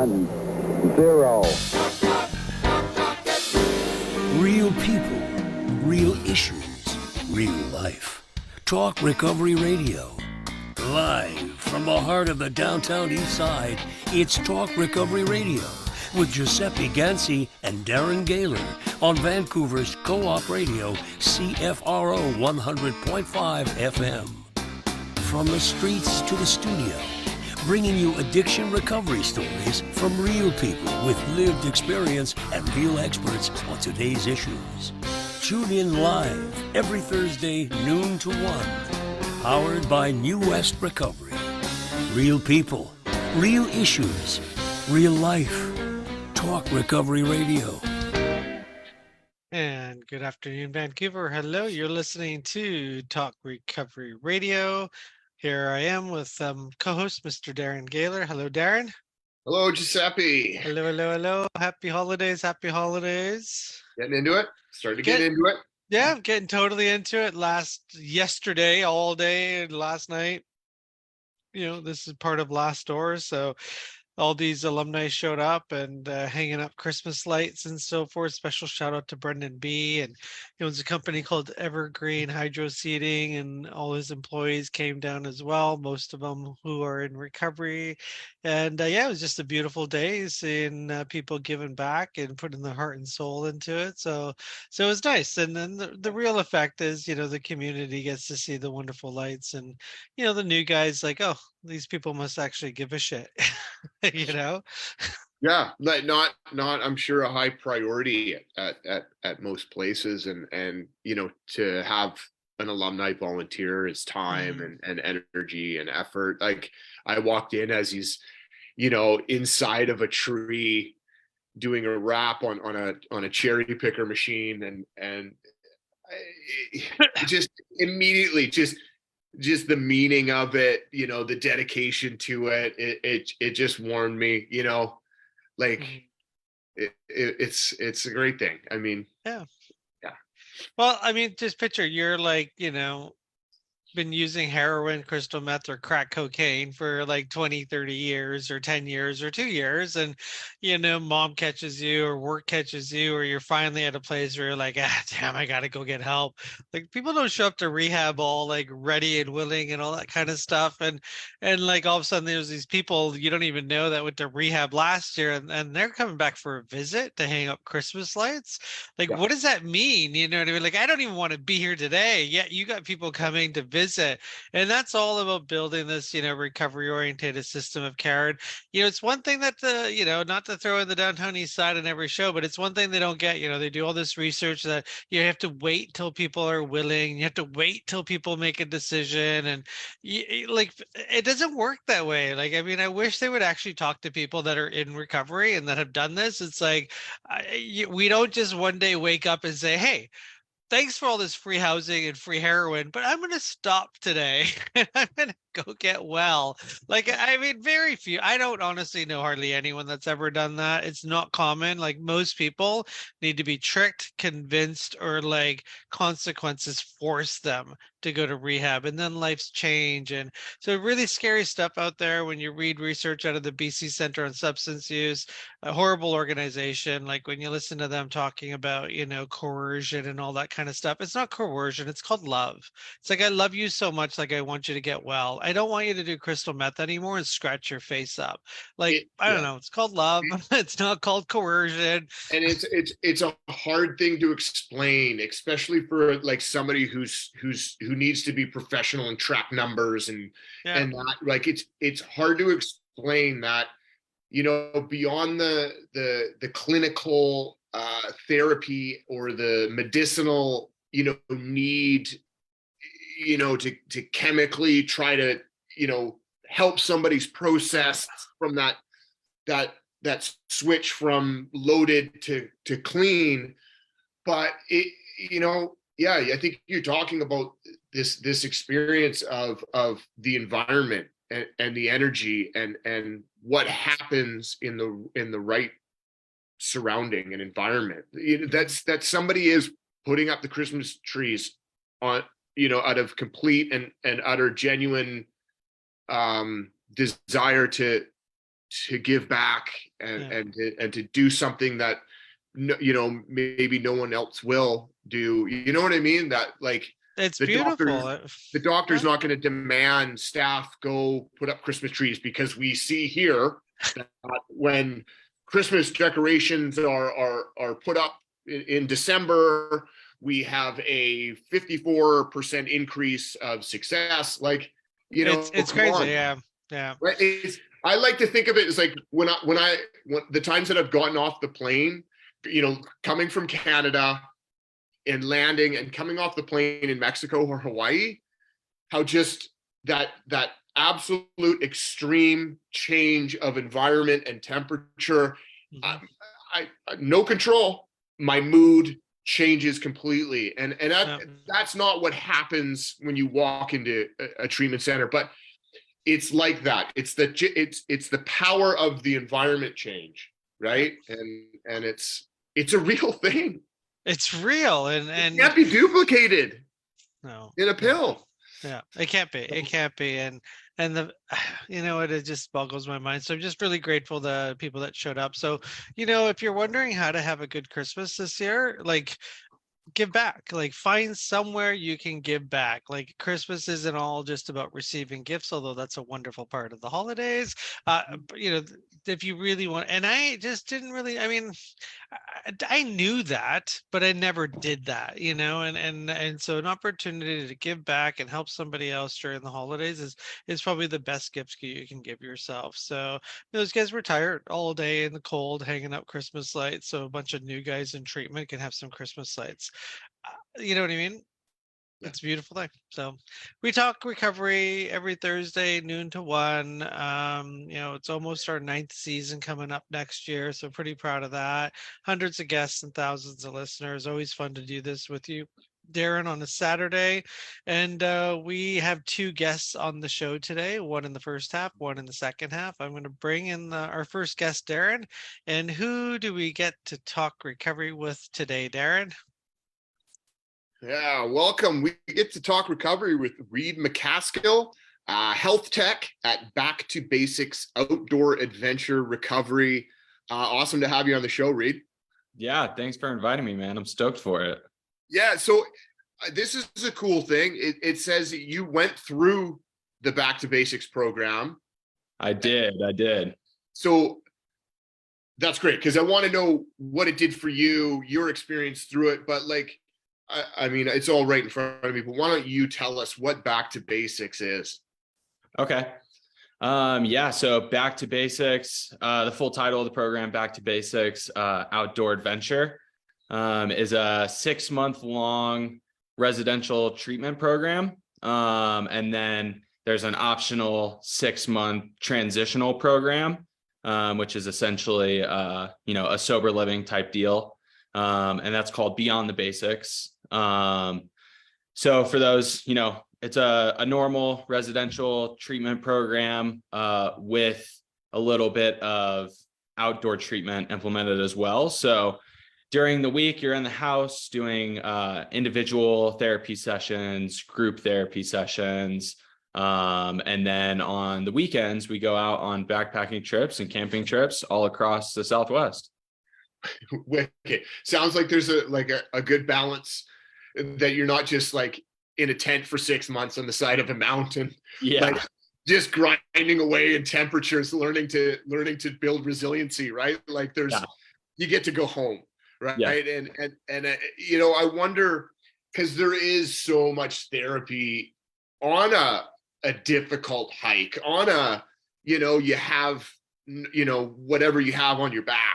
1, 0. Real people, real issues, real life. Talk Recovery Radio. Live from the heart of the downtown east side, it's Talk Recovery Radio with Giuseppe Ganci and Darren Gaylor on Vancouver's Co-op Radio, CFRO 100.5 FM. From the streets to the studio, bringing you addiction recovery stories from real people with lived experience and real experts on today's issues. Tune in live every Thursday, noon to 1. Powered by New West Recovery. Real people, real issues, real life. Talk Recovery Radio. And good afternoon, Vancouver. Hello, you're listening to Talk Recovery Radio. Here I am with co-host Mr. Darren Gaylor. Hello, Darren. Hello, Giuseppe. Hello, hello, hello. Happy holidays, happy holidays. Getting into it? Starting to get into it? Yeah, I'm getting totally into it. Yesterday, all day, last night. You know, this is part of Last Doors, so all these alumni showed up and hanging up Christmas lights and so forth. Special shout out to Brendan B. And he owns a company called Evergreen Hydro Seeding, and all his employees came down as well, most of them who are in recovery. And yeah, it was just a beautiful day seeing people giving back and putting their heart and soul into it. So it was nice. And then the real effect is, you know, the community gets to see the wonderful lights, and, you know, the new guys like, oh, these people must actually give a shit. You know? Yeah, like not I'm sure a high priority at most places, and you know, to have an alumni volunteer is time and energy and effort. Like, I walked in as he's, you know, inside of a tree doing a wrap on a cherry picker machine, and just immediately just the meaning of it, you know, the dedication to it, it just warmed me, you know, like it's a great thing. I mean, yeah. Yeah. Well, I mean, just picture you're like, you know, been using heroin, crystal meth, or crack cocaine for like 20, 30 years or 10 years or 2 years. And, you know, mom catches you or work catches you, or you're finally at a place where you're like, damn, I got to go get help. Like, people don't show up to rehab all like ready and willing and all that kind of stuff. And like all of a sudden there's these people you don't even know that went to rehab last year, and they're coming back for a visit to hang up Christmas lights. Like, Yeah. What does that mean? You know what I mean? Like, I don't even want to be here today. Yet you got people coming to visit. And that's all about building this, you know, recovery oriented system of care. And, you know, it's one thing that you know, not to throw in the downtown east side in every show, but it's one thing they don't get. You know, they do all this research that you have to wait till people are willing. You have to wait till people make a decision. And like, it doesn't work that way. Like, I mean, I wish they would actually talk to people that are in recovery and that have done this. It's like, we don't just one day wake up and say, hey, thanks for all this free housing and free heroin, but I'm going to stop today and I'm going to go get well. Like, I mean, very few. I don't honestly know hardly anyone that's ever done that. It's not common. Like, most people need to be tricked, convinced, or like consequences force them to go to rehab, and then life's change. And so really scary stuff out there when you read research out of the BC Center on Substance Use, a horrible organization. Like, when you listen to them talking about, you know, coercion and all that kind of stuff, it's not coercion, it's called love. It's like, I love you so much, like, I want you to get well. I don't want you to do crystal meth anymore and scratch your face up. Like, I don't know, it's called love. It's not called coercion. And it's a hard thing to explain, especially for like somebody who needs to be professional and track numbers and that, like, it's hard to explain that, you know, beyond the clinical therapy or the medicinal, you know, need, you know, to chemically try to, you know, help somebody's process from that switch from loaded to clean. But it, you know, yeah, I think you're talking about this experience of the environment and the energy and what happens in the right surrounding and environment. That somebody is putting up the Christmas trees on, you know, out of complete and utter genuine desire to to give back and to do something that maybe no one else will do. You know what I mean? That like it's beautiful. The doctor's not going to demand staff go put up Christmas trees, because we see here that when Christmas decorations are put up in December, we have a 54% increase of success. Like, it's crazy. Yeah. Right? I like to think of it as like when the times that I've gotten off the plane, coming from Canada and landing and coming off the plane in Mexico or Hawaii, how just that absolute extreme change of environment and temperature, I no control, my mood changes completely. And that's not what happens when you walk into a treatment center, but it's like that. It's the power of the environment change, right? And it's a real thing. It's real, and it can't be duplicated. No, in a pill. Yeah, it can't be. It can't be. And the, it just boggles my mind. So I'm just really grateful to people that showed up. So, if you're wondering how to have a good Christmas this year, like, give back, like find somewhere you can give back. Like, Christmas isn't all just about receiving gifts, although that's a wonderful part of the holidays. If you really want, and I just didn't really, I knew that, but I never did that, and so an opportunity to give back and help somebody else during the holidays is probably the best gift you can give yourself. So those guys were tired all day in the cold, hanging up Christmas lights. So a bunch of new guys in treatment can have some Christmas lights. You know what I mean? Yeah. It's a beautiful thing. So we talk recovery every Thursday, noon to 1. It's almost our 9th season coming up next year. So pretty proud of that. Hundreds of guests and thousands of listeners. Always fun to do this with you, Darren, on a Saturday. And we have 2 guests on the show today, one in the first half, one in the second half. I'm going to bring in our first guest, Darren. And who do we get to talk recovery with today, Darren? Yeah, welcome. We get to talk recovery with Reed McCaskill, health tech at Back2Basics Outdoor Adventure Recovery. Awesome to have you on the show, Reed. Yeah, thanks for inviting me, man. I'm stoked for it. Yeah, so this is a cool thing. It says that you went through the Back2Basics program. I did. So that's great, because I want to know what it did for you, your experience through it. But like, it's all right in front of me, but why don't you tell us what Back2Basics is? Okay. So Back2Basics, the full title of the program, Back2Basics Outdoor Adventure, is a 6-month-long residential treatment program. And then there's an optional 6-month transitional program, which is essentially, a sober living type deal. And that's called Beyond the Basics. So for those, it's a normal residential treatment program with a little bit of outdoor treatment implemented as well. So during the week, you're in the house doing individual therapy sessions, group therapy sessions. And then on the weekends, we go out on backpacking trips and camping trips all across the Southwest. Okay. Sounds like there's a good balance, that you're not just like in a tent for 6 months on the side of a mountain, like just grinding away in temperatures, learning to build resiliency, right? Like you get to go home, right? Yeah. And I wonder, because there is so much therapy on a difficult hike, on you have whatever you have on your back,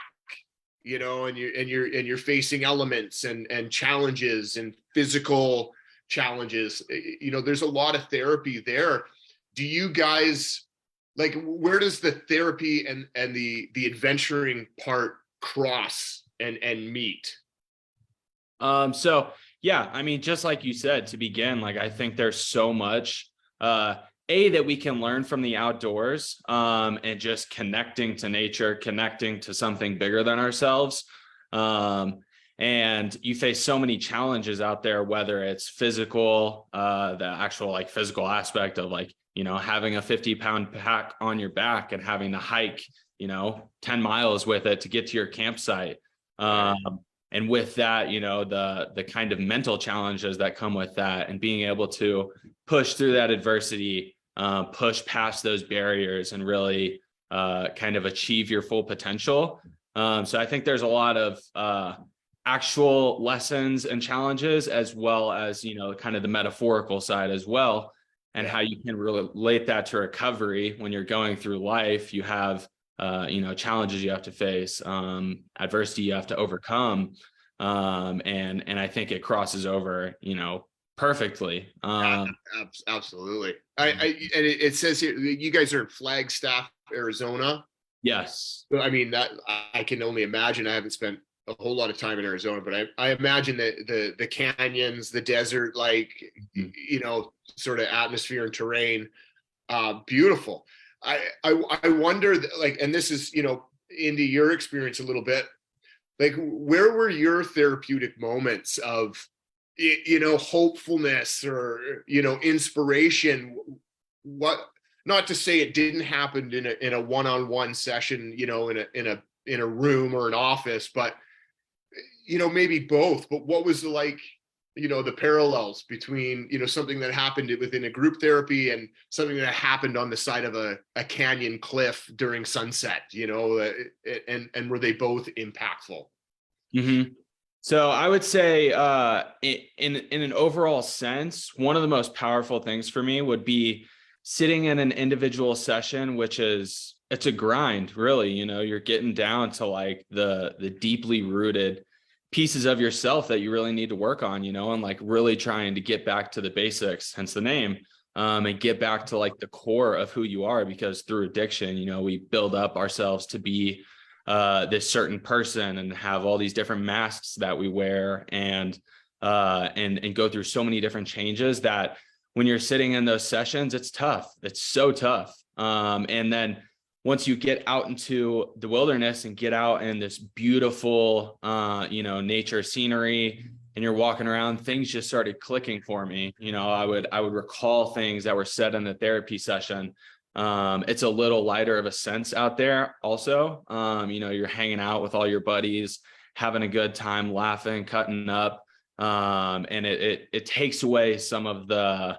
and you're facing elements and challenges and physical challenges. There's a lot of therapy there. Do you guys, like, where does the therapy and the adventuring part cross and meet? Just like you said, to begin, like, I think there's so much that we can learn from the outdoors, and just connecting to nature, connecting to something bigger than ourselves. And you face so many challenges out there, whether it's physical, the actual like physical aspect of like having a 50-pound pack on your back and having to hike, 10 miles with it to get to your campsite. And with that, the kind of mental challenges that come with that, and being able to push through that adversity, push past those barriers, and really kind of achieve your full potential. So I think there's a lot of actual lessons and challenges, as well as, kind of the metaphorical side as well, and how you can relate that to recovery. When you're going through life, you have challenges you have to face, adversity you have to overcome. And I think it crosses over, perfectly. Absolutely. And it says here, you guys are in Flagstaff, Arizona. Yes. I mean, that I can only imagine. I haven't spent a whole lot of time in Arizona, but I imagine that the canyons, the desert, sort of atmosphere and terrain, beautiful. I wonder, and this is, into your experience a little bit, where were your therapeutic moments of, hopefulness or, inspiration? What, not to say it didn't happen in a one-on-one session, in a room or an office, but, maybe both, but what was the parallels between, something that happened within a group therapy and something that happened on the side of a canyon cliff during sunset, and were they both impactful? Mm-hmm. So I would say in an overall sense, one of the most powerful things for me would be sitting in an individual session, which is, it's a grind, really. You're getting down to the deeply rooted pieces of yourself that you really need to work on, and really trying to get back to the basics, hence the name, and get back to the core of who you are. Because through addiction, we build up ourselves to be this certain person and have all these different masks that we wear, and go through so many different changes that when you're sitting in those sessions, it's tough. It's so tough. And then once you get out into the wilderness and get out in this beautiful, nature scenery, and you're walking around, things just started clicking for me. I would recall things that were said in the therapy session. It's a little lighter of a sense out there also. You're hanging out with all your buddies, having a good time, laughing, cutting up. And it takes away some of the,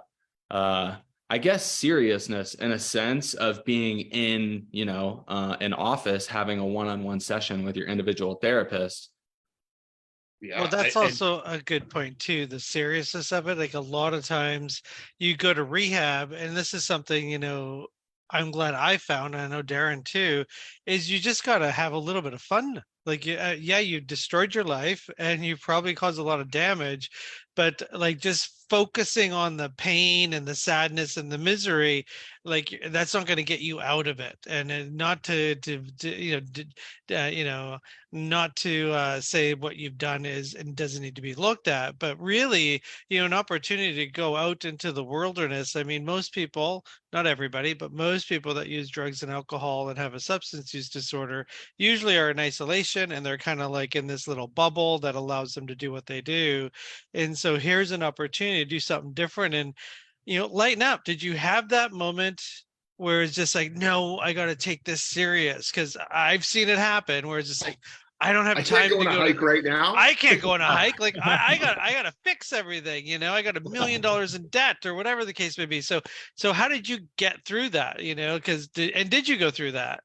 I guess, seriousness in a sense of being in, an office, having a one-on-one session with your individual therapist. Yeah, well, that's also a good point too, the seriousness of it. A lot of times you go to rehab, and this is something, I'm glad I found, and I know Darren too, is you just got to have a little bit of fun. You destroyed your life and you probably caused a lot of damage, but just focusing on the pain and the sadness and the misery, that's not going to get you out of it. And not to not to say what you've done is and doesn't need to be looked at, but really, an opportunity to go out into the wilderness. I mean, most people, not everybody, but most people that use drugs and alcohol and have a substance use disorder usually are in isolation, and they're kind of in this little bubble that allows them to do what they do. And so here's an opportunity to do something different and, lighten up. Did you have that moment where it's just no, I got to take this serious? Because I've seen it happen where it's just I don't have time to go on a hike right now. I can't go on a hike. I got to fix everything. I got $1 million in debt or whatever the case may be. So how did you get through that? Did you go through that?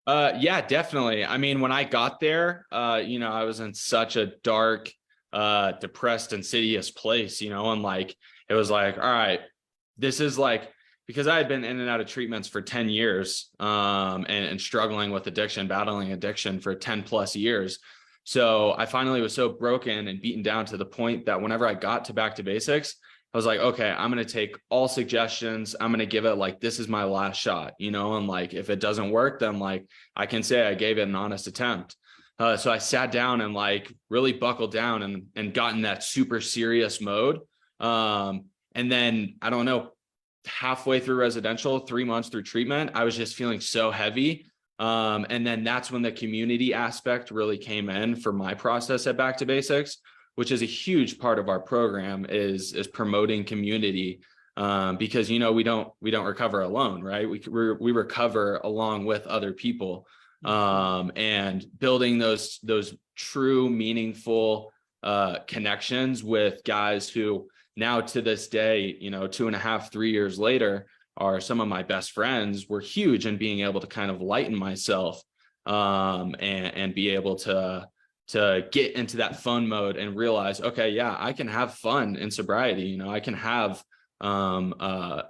Yeah, definitely. I mean, when I got there, I was in such a dark, depressed, insidious place, and it was all right, this is because I had been in and out of treatments for 10 years, and struggling with addiction, battling addiction for 10 plus years. So I finally was so broken and beaten down to the point that whenever I got to Back to Basics, I was okay, I'm going to take all suggestions. I'm going to give it this is my last shot, and if it doesn't work, then I can say I gave it an honest attempt. So I sat down and really buckled down and got in that super serious mode. And then I don't know, halfway through residential, 3 months through treatment, I was just feeling so heavy. And then that's when the community aspect really came in for my process at Back to Basics, which is a huge part of our program is promoting community. because, you know, we don't recover alone, right? We recover along with other people, and building those true meaningful connections with guys who now to this day, you know, 2.5, 3 years later, are some of my best friends, were huge in being able to kind of lighten myself, and be able to get into that fun mode and realize, okay, yeah, I can have fun in sobriety. You know, I can have, I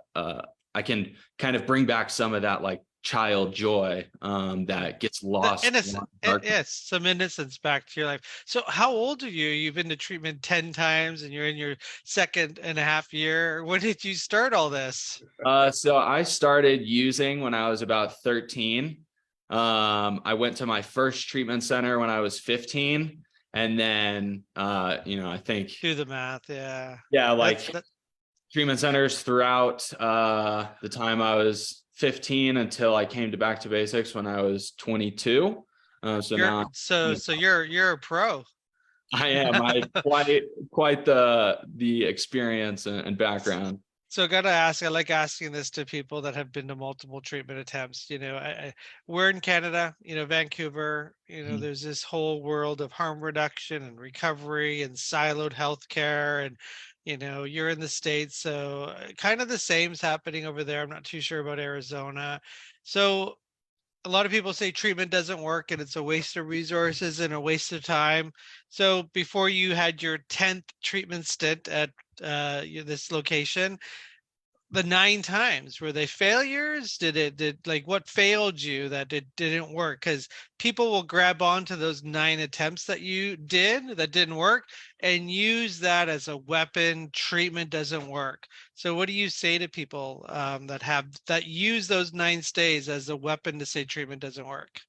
can kind of bring back some of that like child joy, that gets lost. Yes, some innocence back to your life. So how old are you? You've been to treatment 10 times and you're in your 2.5 year. When did you start all this? So I started using when I was about 13. I went to my first treatment center when I was 15. And then, you know, I think Do the math. Yeah. Like treatment centers throughout the time I was 15 until I came to Back to Basics when I was 22. So you're a pro. I am. I quite the experience and background. So I gotta ask, I like asking this to people that have been to multiple treatment attempts. You know, we're in Canada, you know, Vancouver, you know, there's this whole world of harm reduction and recovery and siloed healthcare, and you know, you're in the States, so kind of the same's happening over there. I'm not too sure about Arizona. So a lot of people say treatment doesn't work and it's a waste of resources and a waste of time. So before you had your 10th treatment stint at this location, the 9 times, were they failures? Did like what failed you that it didn't work? Because people will grab onto those 9 attempts that you did that didn't work and use that as a weapon. Treatment doesn't work. So what do you say to people that use those 9 stays as a weapon to say treatment doesn't work?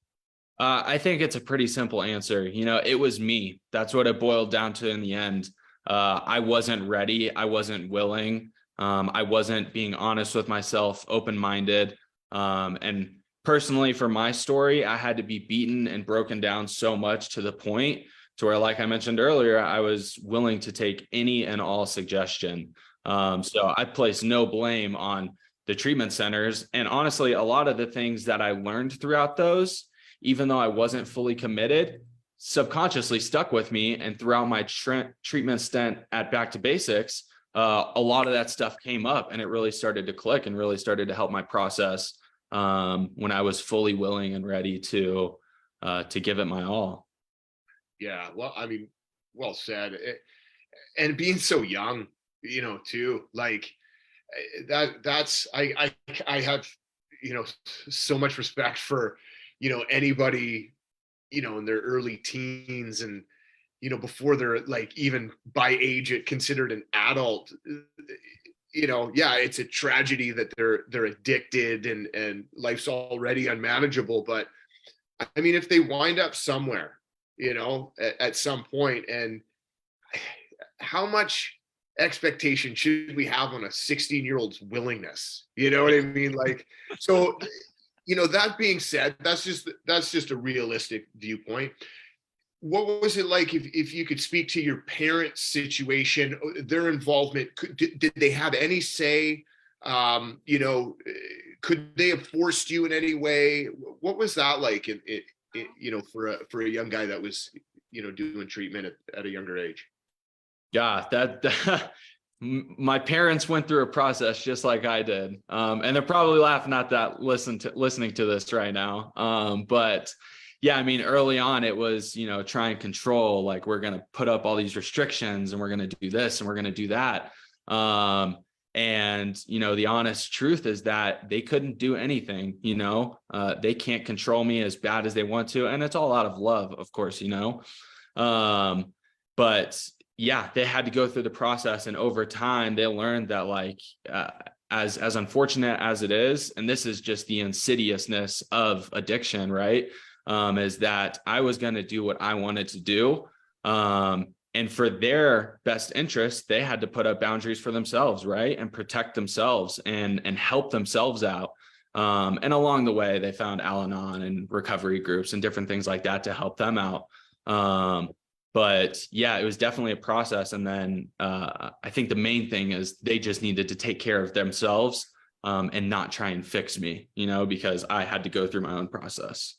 I think it's a pretty simple answer. You know, it was me. That's what it boiled down to in the end. I wasn't ready. I wasn't willing. I wasn't being honest with myself, open-minded. And personally, for my story, I had to be beaten and broken down so much to the point to where, like I mentioned earlier, I was willing to take any and all suggestion. So I place no blame on the treatment centers. And honestly, a lot of the things that I learned throughout those, even though I wasn't fully committed, subconsciously stuck with me. And throughout my treatment stint at Back to Basics, a lot of that stuff came up and it really started to click and really started to help my process, when I was fully willing and ready to give it my all. Yeah. Well, I mean, well said. And being so young, you know, too, like that's, I have, you know, so much respect for, you know, anybody, you know, in their early teens and, you know, before they're like even by age it considered an adult, you know, yeah, it's a tragedy that they're addicted and life's already unmanageable. But I mean, if they wind up somewhere, you know, at some point, and how much expectation should we have on a 16-year-old's willingness? You know what I mean? Like, so, you know, that being said, that's just a realistic viewpoint. What was it like if you could speak to your parents' situation, their involvement? Did they have any say? You know, could they have forced you in any way? What was that like, you know, for a young guy that was, you know, doing treatment at a younger age? Yeah, that my parents went through a process just like I did, and they're probably laughing at that listening to this right now. But yeah, I mean, early on it was, you know, try and control, like, we're going to put up all these restrictions and we're going to do this and we're going to do that. And, you know, the honest truth is that they couldn't do anything, you know, they can't control me as bad as they want to. And it's all out of love, of course, you know. But yeah, they had to go through the process. And over time, they learned that, like, as unfortunate as it is, and this is just the insidiousness of addiction, right? Is that I was going to do what I wanted to do. And for their best interest, they had to put up boundaries for themselves, right? And protect themselves and help themselves out. And along the way, they found Al-Anon and recovery groups and different things like that to help them out. But yeah, it was definitely a process. And then I think the main thing is they just needed to take care of themselves and not try and fix me, because I had to go through my own process.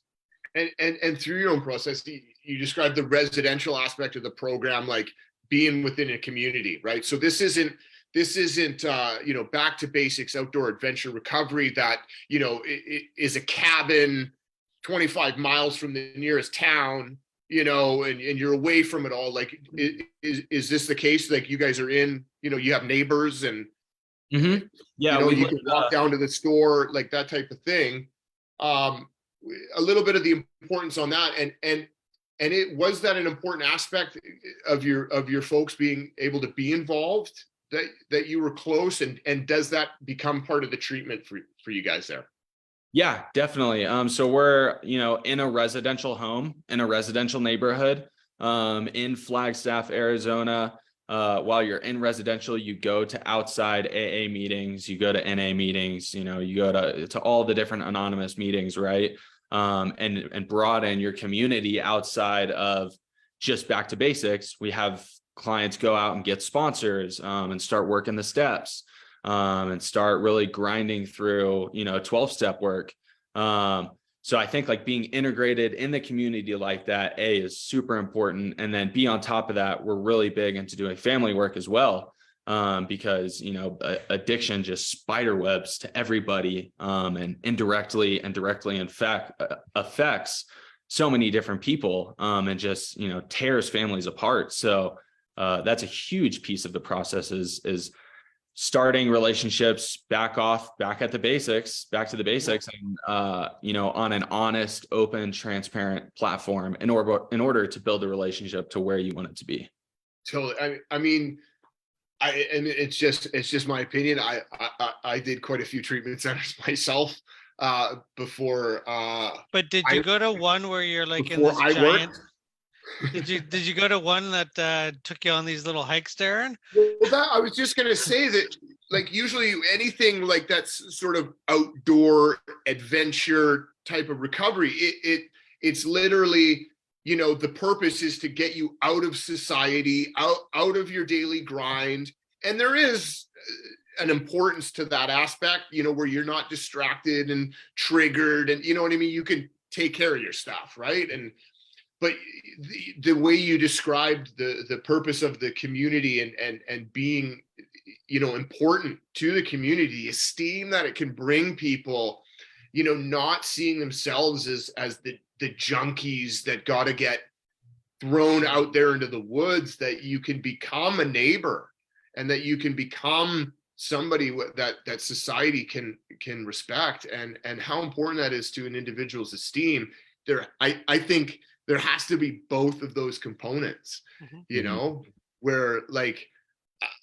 And through your own process, you described the residential aspect of the program, like being within a community, right? So this isn't Back to Basics Outdoor Adventure Recovery that, it is a cabin 25 miles from the nearest town, and you're away from it all. Like, is this the case? Like, you guys are in, you have neighbors and, Mm-hmm. Yeah, you can walk down to the store, like that type of thing. A little bit of the importance on that, and it was that an important aspect of your folks being able to be involved, that you were close, and does that become part of the treatment for you guys there? Yeah, definitely. So we're, in a residential home, in a residential neighborhood, in Flagstaff, Arizona. While you're in residential, you go to outside AA meetings, you go to NA meetings, you go to all the different anonymous meetings, right? And broaden your community outside of just Back to Basics. We have clients go out and get sponsors, and start working the steps, and start really grinding through, 12-step work. So I think like being integrated in the community like that, is super important. And then B, on top of that, we're really big into doing family work as well. Because, addiction just spider webs to everybody, and indirectly and directly in fact affects so many different people, and just, tears families apart. So that's a huge piece of the process is starting relationships back to the basics, and, on an honest, open, transparent platform in order to build a relationship to where you want it to be. So, I mean, and it's just my opinion. I did quite a few treatment centers myself before. But did you go to one where you're like in this giant? Did you go to one that took you on these little hikes, Darren? Well, I was just gonna say that, like, usually anything like that's sort of outdoor adventure type of recovery, it's literally, the purpose is to get you out of society, out of your daily grind. And there is an importance to that aspect, where you're not distracted and triggered, and you know what I mean? You can take care of your stuff, right? But the way you described the purpose of the community and being, important to the community, esteem that it can bring people, not seeing themselves as the junkies that got to get thrown out there into the woods, that you can become a neighbor, and that you can become somebody that society can respect, and how important that is to an individual's esteem. I think there has to be both of those components, where, like,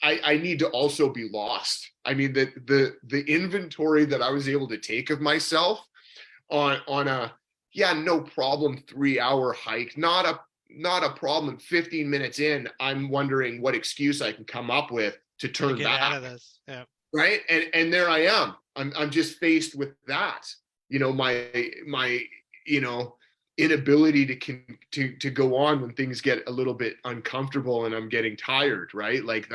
I need to also be lost. I mean, the inventory that I was able to take of myself on a, no problem 3-hour hike, not a problem 15 minutes in, I'm wondering what excuse I can come up with to turn get back out of this. Yeah. Right. And there I am. I'm just faced with that, my inability to go on when things get a little bit uncomfortable and I'm getting tired, right? Like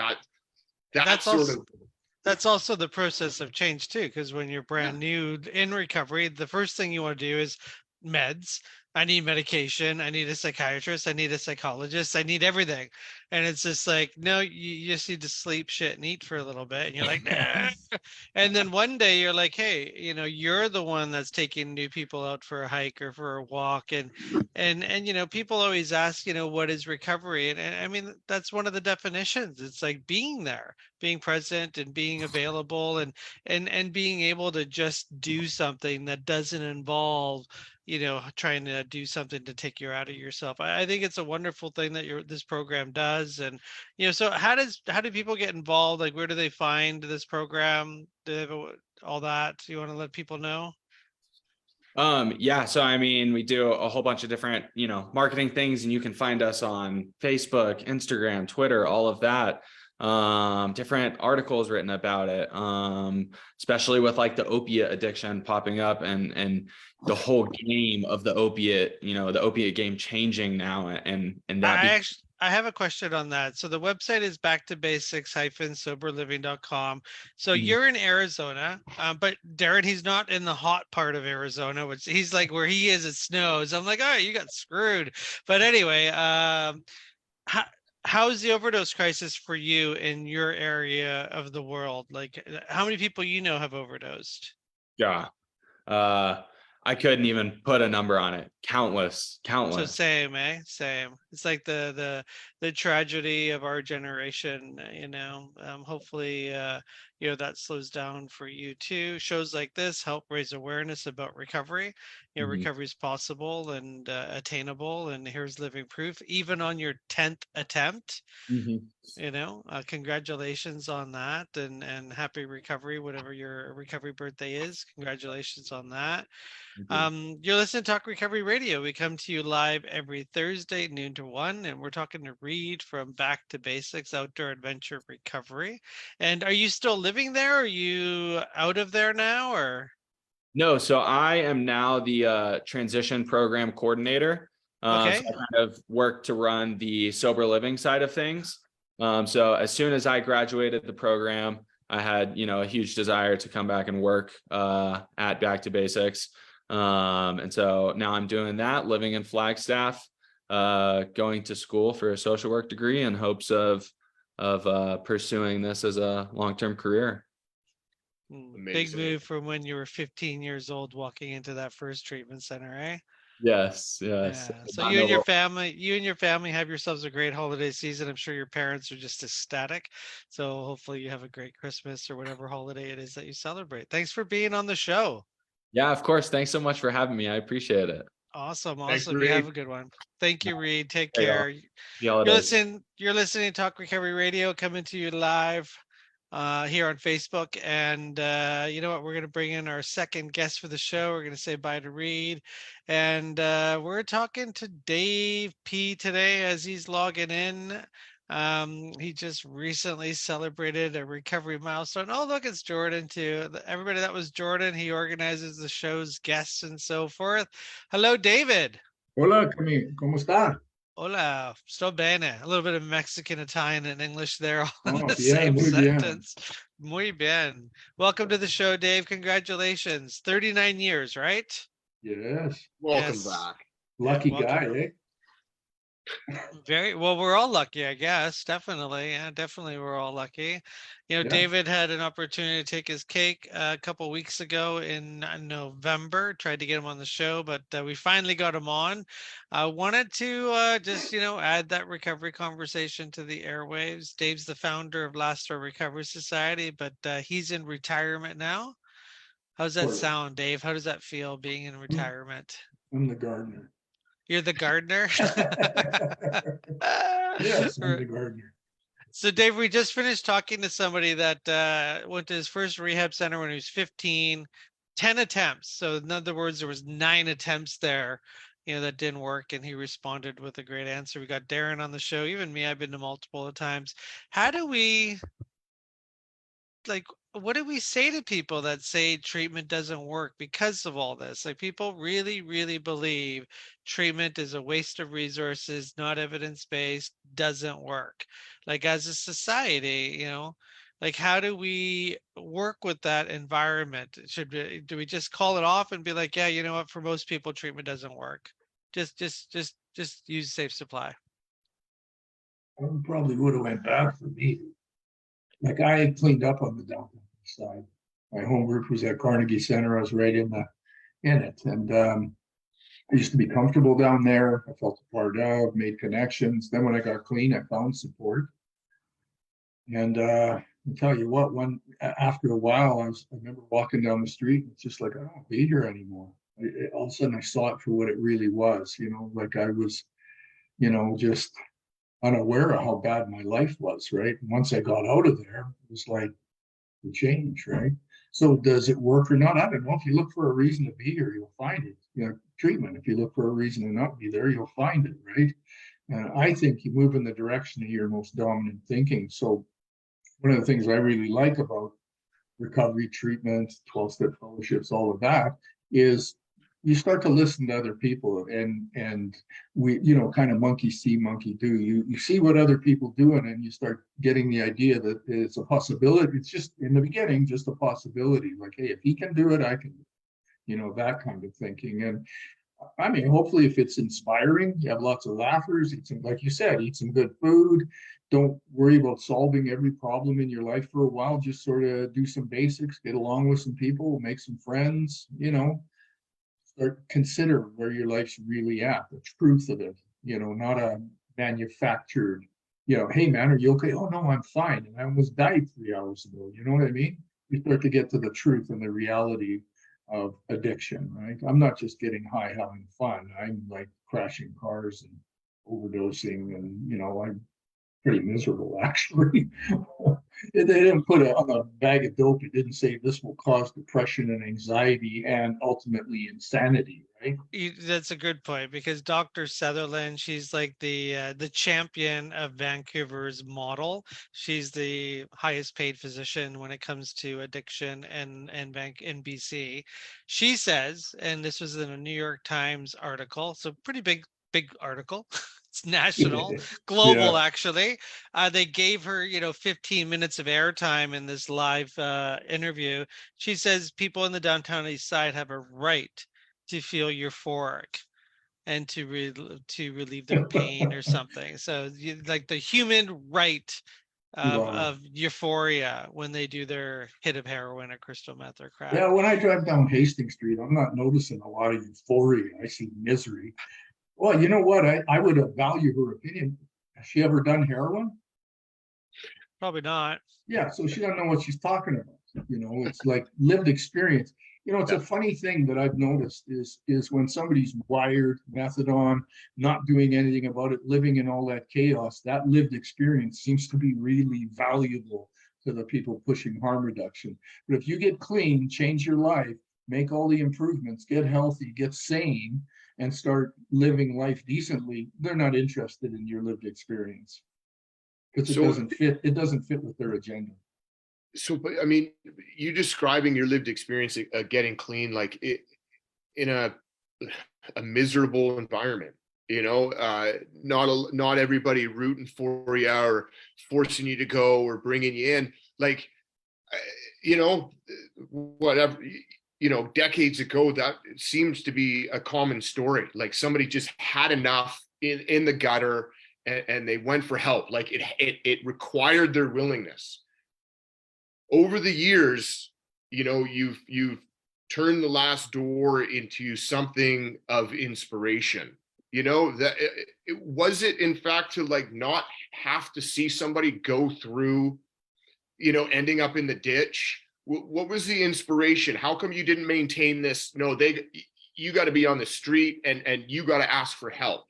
that's also the process of change too, because when you're brand new in recovery, the first thing you want to do is meds. I need medication. I need a psychiatrist. I need a psychologist. I need everything. And it's just like, no, you just need to sleep, shit, and eat for a little bit. And you're like, nah. And then one day you're like, hey, you're the one that's taking new people out for a hike or for a walk. And people always ask, what is recovery? And I mean, that's one of the definitions. It's like being there, being present and being available, and being able to just do something that doesn't involve trying to do something to take you out of yourself. I think it's a wonderful thing that this program does. And, so how do people get involved? Like, where do they find this program? Do they have all that? Do you want to let people know? Yeah. So, I mean, we do a whole bunch of different, marketing things, and you can find us on Facebook, Instagram, Twitter, all of that. Different articles written about it, especially with like the opiate addiction popping up and the whole game of the opiate game changing now, and that I have a question on that. So the website is back2basics-soberliving.com. So Mhm. you're in Arizona, but Darren, he's not in the hot part of Arizona, which he's like where he is, it snows. I'm like, all right, you got screwed. But anyway, how, how's the overdose crisis for you in your area of the world? Like, how many people you know have overdosed? Yeah. Uh, I couldn't even put a number on it. Countless, So countless. same, eh? Same. It's like the tragedy of our generation, hopefully that slows down for you too. Shows like this help raise awareness about recovery. Mhm. Recovery is possible and attainable, and here's living proof even on your 10th attempt. Mhm. Congratulations on that, and happy recovery, whatever your recovery birthday is. Congratulations on that. Thank you. You're listening to Talk Recovery Radio. We come to you live every Thursday, noon to 1, and we're talking to Reed from Back to Basics Outdoor Adventure Recovery. And are you still living there? Are you out of there now, or? No, so I am now the transition program coordinator. So Okay. I kind of work to run the sober living side of things. So as soon as I graduated the program, I had, a huge desire to come back and work at Back to Basics. And so now I'm doing that, living in Flagstaff, going to school for a social work degree in hopes of pursuing this as a long-term career. Big move from when you were 15 years old walking into that first treatment center, eh? Yes. Yeah. So Not you and know your family have yourselves a great holiday season. I'm sure your parents are just ecstatic. So hopefully you have a great Christmas or whatever holiday it is that you celebrate. Thanks for being on the show. Yeah, of course. Thanks so much for having me. I appreciate it. Awesome. Thanks, Awesome. You have Reed. a good one. Thank you, Reed. Take Hey, y'all. care. The holidays. You're listening to Talk Recovery Radio, coming to you live here on Facebook. And you know what? We're going to bring in our second guest for the show. We're going to say bye to Reed. And we're talking to Dave P today as he's logging in. He just recently celebrated a recovery milestone. Oh, look, it's Jordan too. Everybody, that was Jordan. He organizes the show's guests and so forth. Hello, David. Hola, ¿cómo está? Hola, sto bene. A little bit of Mexican, Italian, and English there all in Oh, the bien, same muy bien. sentence. Muy bien. Welcome to the show, Dave. Congratulations. 39 years, right? Yes. Welcome Yes. back. Lucky welcome. guy, eh? Very well. We're all lucky, I guess. Definitely. Yeah, definitely. We're all lucky. Yeah. David had an opportunity to take his cake a couple weeks ago in November. Tried to get him on the show, but we finally got him on. I wanted to just, add that recovery conversation to the airwaves. Dave's the founder of Last Row Recovery Society, but he's in retirement now. How's that sound, Dave? How does that feel being in retirement? I'm the gardener. You're the gardener? Yes, I'm the gardener. So, Dave, we just finished talking to somebody that went to his first rehab center when he was 15, 10 attempts. So, in other words, there was 9 attempts there, that didn't work, and he responded with a great answer. We got Darren on the show. Even me, I've been to multiple times. How do we, what do we say to people that say treatment doesn't work because of all this? Like, people really, really believe treatment is a waste of resources, not evidence-based, doesn't work. Like, as a society, how do we work with that environment? Do we just call it off and be like, yeah, you know what, for most people, treatment doesn't work. Just use safe supply. I probably would have went back for me. Like, I had cleaned up on the downtown side. My home group was at Carnegie Center. I was right in it. And I used to be comfortable down there. I felt a part of, made connections. Then when I got clean, I found support. And I'll tell you what, after a while, I remember walking down the street, and it's just like, I don't be here anymore. All of a sudden I saw it for what it really was, like I was, just unaware of how bad my life was, right? And once I got out of there, it was like the change, right? So does it work or not? I don't know. If you look for a reason to be here, you'll find it. Treatment, if you look for a reason to not be there, you'll find it, right? And I think you move in the direction of your most dominant thinking. So one of the things I really like about recovery treatment, 12-step fellowships, all of that is, you start to listen to other people, and we, kind of monkey see, monkey do. You see what other people doing, and you start getting the idea that it's a possibility. It's just in the beginning, just a possibility. Like, hey, if he can do it, I can. That kind of thinking. And I mean, hopefully, if it's inspiring, you have lots of laughers. Eat some, like you said, eat some good food. Don't worry about solving every problem in your life for a while. Just sort of do some basics, get along with some people, make some friends. Start consider where your life's really at, the truth of it. Not a manufactured. Hey man, are you okay? Oh no, I'm fine, and I almost died 3 hours ago. You know what I mean? You start to get to the truth and the reality of addiction, right? I'm not just getting high having fun. I'm like crashing cars and overdosing, and I'm pretty miserable actually. They didn't put it on a bag of dope. It didn't say this will cause depression and anxiety and ultimately insanity, right? That's a good point, because Dr. Sutherland, she's like the champion of Vancouver's model. She's the highest paid physician when it comes to addiction in BC. She says, and this was in a New York Times article, so pretty big article. It's national, global, Yeah. actually. They gave her, 15 minutes of airtime in this live interview. She says people in the downtown east side have a right to feel euphoric and to relieve their pain or something. So like the human right Wow. of euphoria when they do their hit of heroin or crystal meth or crack. Yeah, when I drive down Hastings Street, I'm not noticing a lot of euphoria. I see misery. Well, you know what? I would value her opinion. Has she ever done heroin? Probably not. Yeah, so she doesn't know what she's talking about. It's like lived experience. It's a funny thing that I've noticed is when somebody's wired, methadone, not doing anything about it, living in all that chaos, that lived experience seems to be really valuable to the people pushing harm reduction. But if you get clean, change your life, make all the improvements, get healthy, get sane, and start living life decently, they're not interested in your lived experience because it doesn't fit with their agenda. So, but I mean, you describing your lived experience getting clean, like it in a miserable environment, not everybody rooting for you or forcing you to go or bringing you in, like, whatever, decades ago, that seems to be a common story. Like somebody just had enough in the gutter and they went for help. Like it required their willingness. Over the years, you've turned the last door into something of inspiration. That it was it in fact to like not have to see somebody go through, ending up in the ditch. What was the inspiration? How come you didn't maintain this? No, you got to be on the street and you got to ask for help.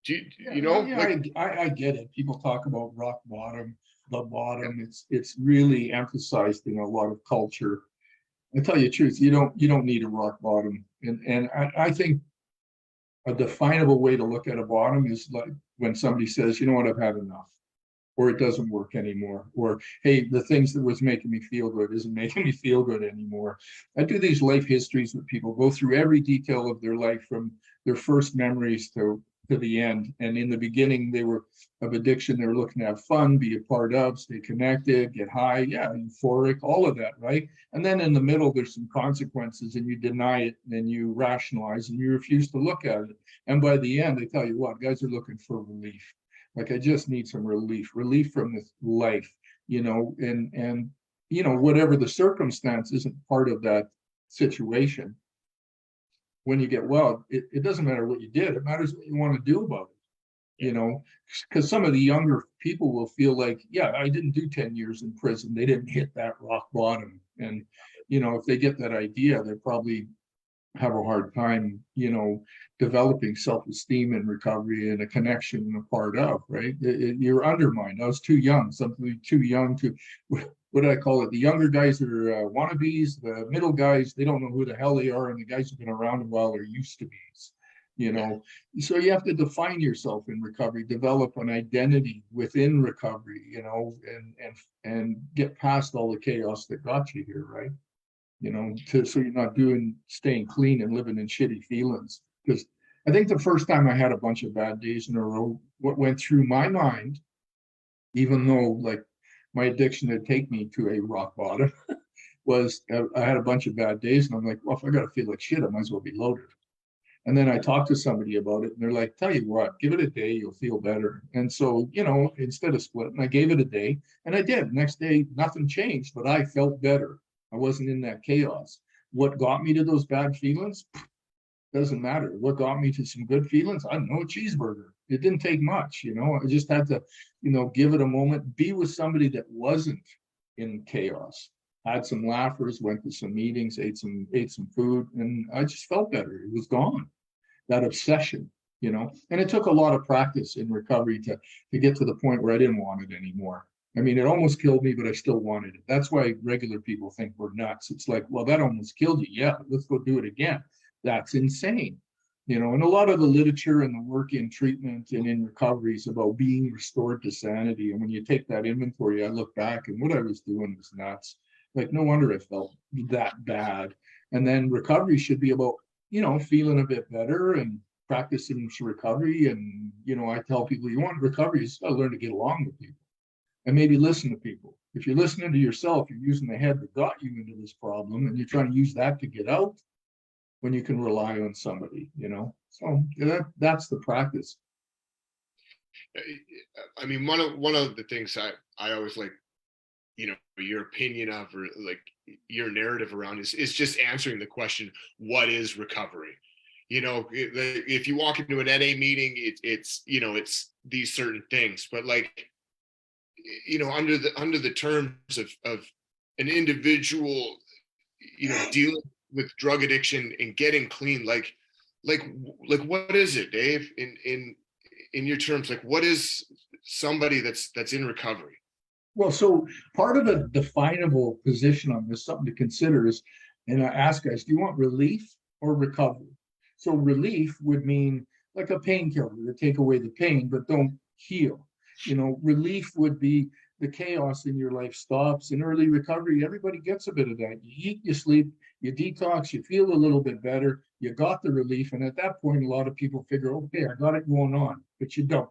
I get it. People talk about rock bottom, the bottom. It's really emphasized in a lot of culture. I tell you the truth, you don't need a rock bottom. And I think a definable way to look at a bottom is like when somebody says, you know what, I've had enough, or it doesn't work anymore, or hey, the things that was making me feel good isn't making me feel good anymore. I do these life histories with people, go through every detail of their life from their first memories to the end. And in the beginning, they were of addiction. They were looking to have fun, be a part of, stay connected, get high, euphoric, all of that, right? And then in the middle, there's some consequences, and you deny it, and you rationalize, and you refuse to look at it. And by the end, they tell you what, guys are looking for relief. Like, I just need some relief from this life, and whatever the circumstance isn't part of that situation. When you get well, it doesn't matter what you did. It matters what you want to do about it, because some of the younger people will feel like, yeah, I didn't do 10 years in prison. They didn't hit that rock bottom. And, if they get that idea, they probably have a hard time, developing self-esteem and recovery and a connection and a part of, right? You're undermined. I was too young, something too young to, what do I call it? The younger guys are wannabes, the middle guys, they don't know who the hell they are, and the guys who've been around a while are used to be's, So you have to define yourself in recovery, develop an identity within recovery, and get past all the chaos that got you here, right? so you're not staying clean and living in shitty feelings. Because I think the first time I had a bunch of bad days in a row, what went through my mind, even though like my addiction had taken me to a rock bottom, was I had a bunch of bad days, and I'm like, well, if I got to feel like shit, I might as well be loaded. And then I talked to somebody about it, and they're like, tell you what, give it a day, you'll feel better. And so, instead of splitting, I gave it a day, and I did. Next day, nothing changed, but I felt better. I wasn't in that chaos. What got me to those bad feelings? Doesn't matter. What got me to some good feelings? I don't know, a cheeseburger. It didn't take much, I just had to, give it a moment, be with somebody that wasn't in chaos. Had some laughers, went to some meetings, ate some food, and I just felt better. It was gone. That obsession, and it took a lot of practice in recovery to get to the point where I didn't want it anymore. I mean, it almost killed me, but I still wanted it. That's why regular people think we're nuts. It's like, well, that almost killed you. Yeah, let's go do it again. That's insane. And a lot of the literature and the work in treatment and in recovery is about being restored to sanity. And when you take that inventory, I look back and what I was doing was nuts. Like, no wonder I felt that bad. And then recovery should be about, feeling a bit better and practicing recovery. And, I tell people, you want recovery, you just got to learn to get along with people and maybe listen to people. If you're listening to yourself, you're using the head that got you into this problem, and you're trying to use that to get out when you can rely on somebody, So that's the practice. I mean, one of the things I always like, your opinion of, or like your narrative around is just answering the question, what is recovery? If you walk into an NA meeting, it's these certain things, but like, under the terms of an individual, dealing with drug addiction and getting clean, like what is it, Dave, in your terms? Like, what is somebody that's in recovery? Well, so part of a definable position on this, something to consider is, and I ask guys, do you want relief or recovery? So relief would mean like a painkiller to take away the pain, but don't heal. Relief would be the chaos in your life stops. In early recovery, everybody gets a bit of that. You eat, you sleep, you detox, you feel a little bit better, you got the relief. And at that point, a lot of people figure, okay, I got it going on, but you don't.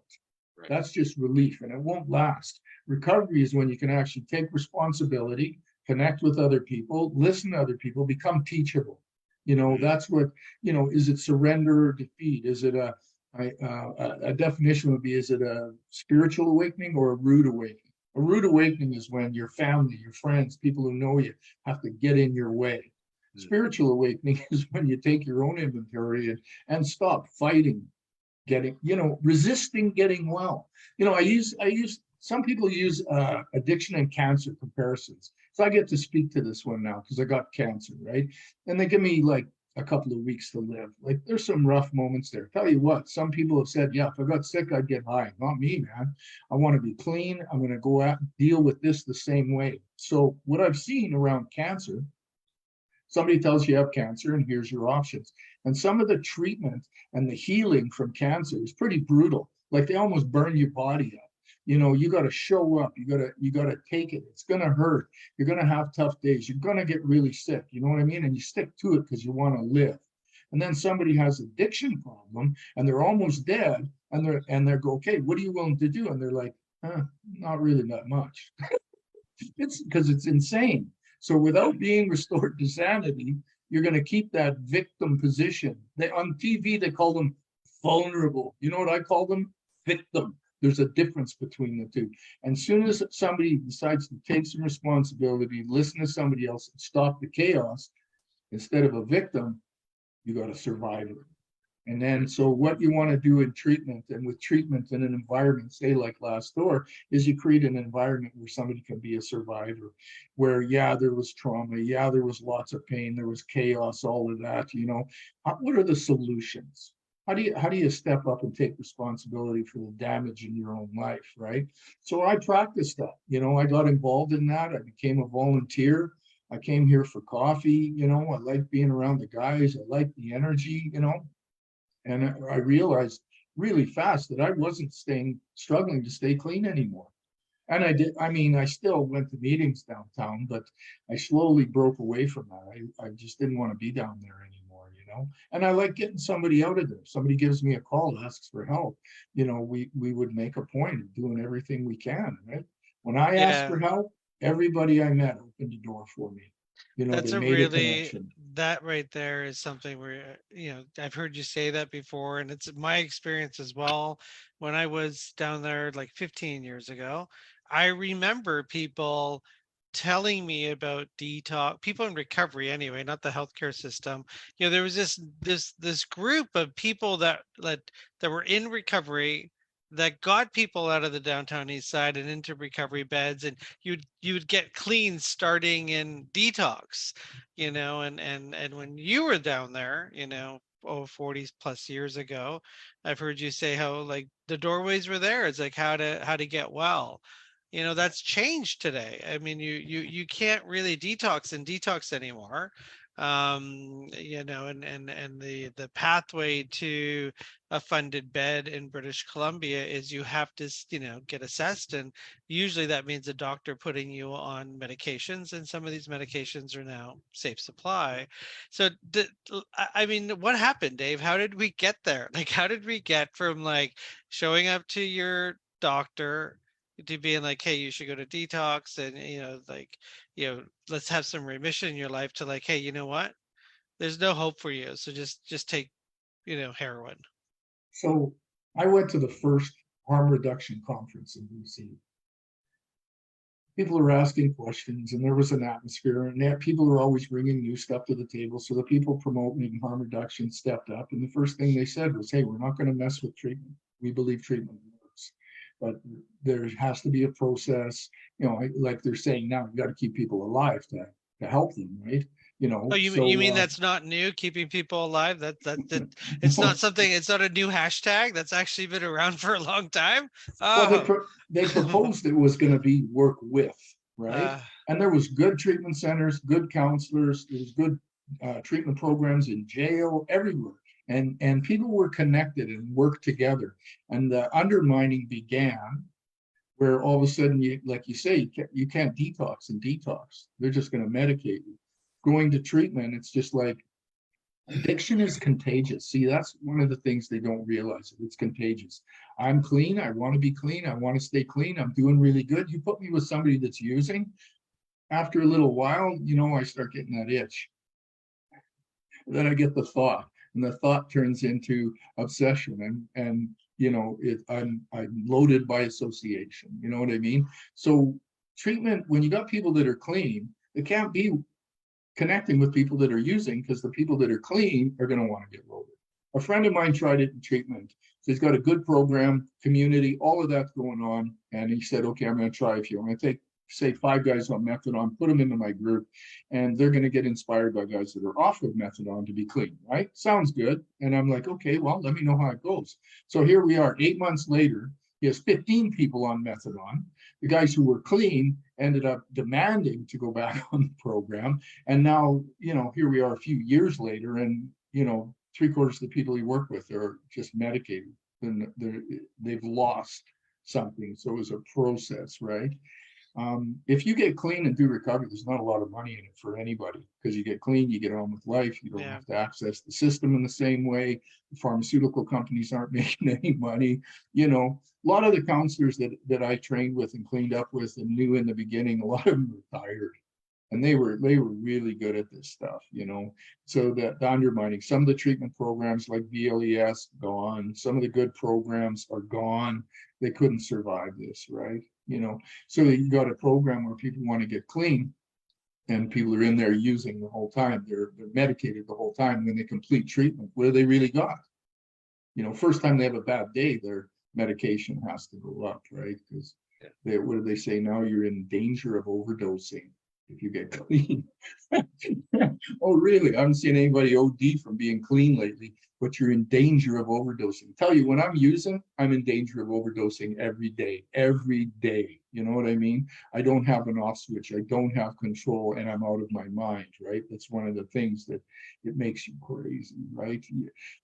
Right. That's just relief, and it won't last. Recovery is when you can actually take responsibility, connect with other people, listen to other people, become teachable. That's what, is it surrender or defeat? Is it a definition would be, is it a spiritual awakening or a rude awakening? A rude awakening is when your family, your friends, people who know you have to get in your way. Spiritual awakening is when you take your own inventory and stop fighting, resisting getting well. Some people use addiction and cancer comparisons. So I get to speak to this one now because I got cancer, right? And they give me like a couple of weeks to live. Like, there's some rough moments there. Tell you what, some people have said, yeah, if I got sick, I'd get high. Not me, man. I want to be clean. I'm going to go out and deal with this the same way. So what I've seen around cancer, somebody tells you have cancer and here's your options. And some of the treatment and the healing from cancer is pretty brutal. Like, they almost burn your body up. You got to show up. You got to take it. It's going to hurt. You're going to have tough days. You're going to get really sick. You know what I mean? And you stick to it because you want to live. And then somebody has addiction problem and they're almost dead, and they go, okay, what are you willing to do? And they're like, not really that much. It's because it's insane. So without being restored to sanity, you're going to keep that victim position. On TV, they call them vulnerable. You know what I call them? Victim. There's a difference between the two. And as soon as somebody decides to take some responsibility, listen to somebody else, and stop the chaos, instead of a victim, you got a survivor. And then, so what you want to do in treatment, and with treatment in an environment, say like Last Door, is you create an environment where somebody can be a survivor, where, yeah, there was trauma, yeah, there was lots of pain, there was chaos, all of that, What are the solutions? How do you step up and take responsibility for the damage in your own life, right? So I practiced that. I got involved in that. I became a volunteer. I came here for coffee. I like being around the guys. I like the energy, And I realized really fast that I wasn't struggling to stay clean anymore. And I still went to meetings downtown, but I slowly broke away from that. I just didn't want to be down there anymore, and I like getting somebody out of there. Somebody gives me a call, asks for help, we would make a point of doing everything we can, right? When I asked for help, everybody I met opened the door for me. That's They a made a really, connection. that right there is something where, I've heard you say that before, and it's my experience as well. When I was down there like 15 years ago, I remember people telling me about detox, people in recovery anyway, not the healthcare system. There was this group of people that were in recovery that got people out of the downtown east side and into recovery beds, and you would get clean starting in detox, and when you were down there, 40 plus years ago, I've heard you say how like the doorways were there. It's like how to get well. That's changed today. I mean, you can't really detox anymore. And the pathway to a funded bed in British Columbia is you have to, get assessed, and usually that means a doctor putting you on medications, and some of these medications are now safe supply. So, I mean, what happened, Dave? How did we get there? Like, how did we get from like showing up to your doctor to being like, hey, you should go to detox, and let's have some remission in your life, to like, hey, you know what, there's no hope for you, so just take heroin. So I went to the first harm reduction conference in BC. People were asking questions, and there was an atmosphere, and people were always bringing new stuff to the table. So the people promoting harm reduction stepped up, and the first thing they said was, hey, we're not going to mess with treatment. We believe treatment works, but there has to be a process. Like they're saying now, you got to keep people alive to help them, right? Oh, you mean that's not new, keeping people alive? That it's not something. It's not a new hashtag. That's actually been around for a long time. Well, they proposed it was going to be work with, right? And there was good treatment centers, good counselors, there was good treatment programs in jail, everywhere. And people were connected and worked together. And the undermining began where all of a sudden, like you say, you can't detox and detox. They're just going to medicate you. Going to treatment, it's just like addiction is contagious. See, that's one of the things they don't realize. It's contagious. I'm clean. I want to be clean. I want to stay clean. I'm doing really good. You put me with somebody that's using, after a little while, I start getting that itch. Then I get the thought, and the thought turns into obsession, and I'm loaded by association. You know what I mean? So treatment, when you got people that are clean, it can't be connecting with people that are using, because the people that are clean are going to want to get loaded. A friend of mine tried it in treatment. So he's got a good program, community, all of that's going on. And he said, okay, I'm going to try a few. I'm going to take, say, 5 guys on methadone, put them into my group, and they're going to get inspired by guys that are off of methadone to be clean, right? Sounds good. And I'm like, okay, well, let me know how it goes. So here we are 8 months later. He has 15 people on methadone. The guys who were clean ended up demanding to go back on the program. And now, here we are a few years later, and, 3/4 of the people he worked with are just medicated, and they've lost something. So it was a process, right? If you get clean and do recovery, there's not a lot of money in it for anybody, because you get clean, you get on with life. You don't have to access the system in the same way. The pharmaceutical companies aren't making any money. A lot of the counselors that I trained with and cleaned up with and knew in the beginning, a lot of them retired, and they were really good at this stuff. So the undermining, some of the treatment programs like VLES gone, some of the good programs are gone. They couldn't survive this, right? So you got a program where people want to get clean, and people are in there using the whole time. They're medicated the whole time. When they complete treatment, what do they really got? First time they have a bad day, their medication has to go up, right? Because what do they say now? You're in danger of overdosing if you get clean. Oh, really? I haven't seen anybody OD from being clean lately, but you're in danger of overdosing. Tell you, when I'm using, I'm in danger of overdosing every day. You know what I mean? I don't have an off switch. I don't have control, and I'm out of my mind, right? That's one of the things that it makes you crazy, right?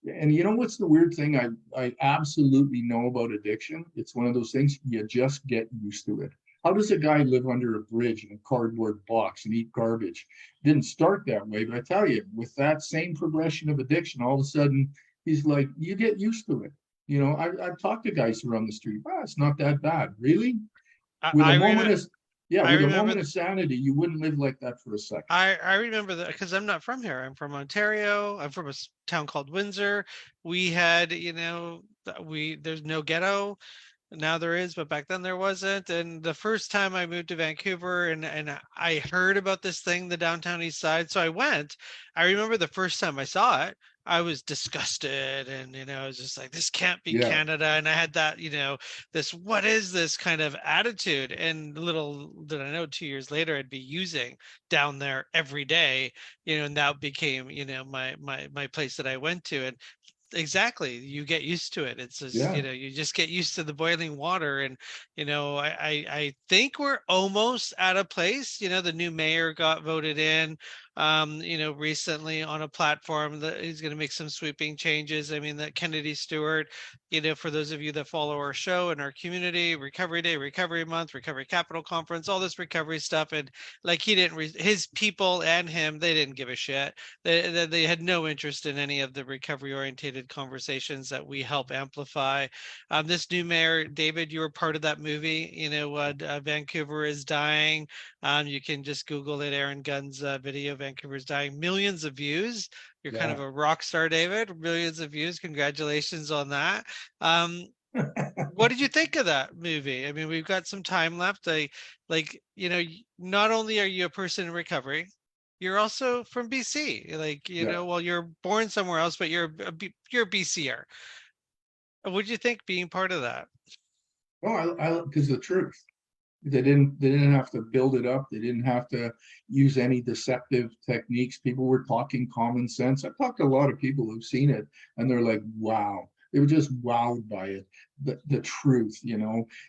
And what's the weird thing I absolutely know about addiction? It's one of those things, you just get used to it. How does a guy live under a bridge in a cardboard box and eat garbage? Didn't start that way, but I tell you, with that same progression of addiction, all of a sudden he's like, you get used to it. You know, I've talked to guys who are on the street. Wow, it's not that bad, really. With I a remember. moment of I with a remember. moment of sanity, you wouldn't live like that for a second. I remember that because I'm not from here. I'm from Ontario. I'm from a town called Windsor. We had, there's no ghetto. Now there is, but back then there wasn't. And the first time I moved to Vancouver and I heard about this thing, the downtown east side. So I went. I remember the first time I saw it, I was disgusted and I was just like, this can't be Yeah. Canada. And I had that, this what is this kind of attitude? And little did I know 2 years later I'd be using down there every day, and that became, my place that I went to. And exactly, you get used to it. It's just Yeah. you just get used to the boiling water. And I think we're almost at a place. The new mayor got voted in recently on a platform that he's going to make some sweeping changes. I mean, that Kennedy Stewart, for those of you that follow our show and our community, Recovery Day, Recovery Month, Recovery Capital Conference, all this recovery stuff, and like he didn't his people and him, they didn't give a shit. They had no interest in any of the recovery oriented conversations that we help amplify. This new mayor, David, you were part of that movie, Vancouver is Dying. You can just Google it, Aaron Gunn's video, Vancouver's Dying, millions of views. You're kind of a rock star, David, millions of views. Congratulations on that. What did you think of that movie? I mean, we've got some time left. Not only are you a person in recovery, you're also from BC. Well, you're born somewhere else, but you're a BCer. What did you think being part of that? Oh, because the truth. They didn't have to build it up. They didn't have to use any deceptive techniques. People were talking common sense. I've talked to a lot of people who've seen it and they're like, wow. They were just wowed by it, the truth,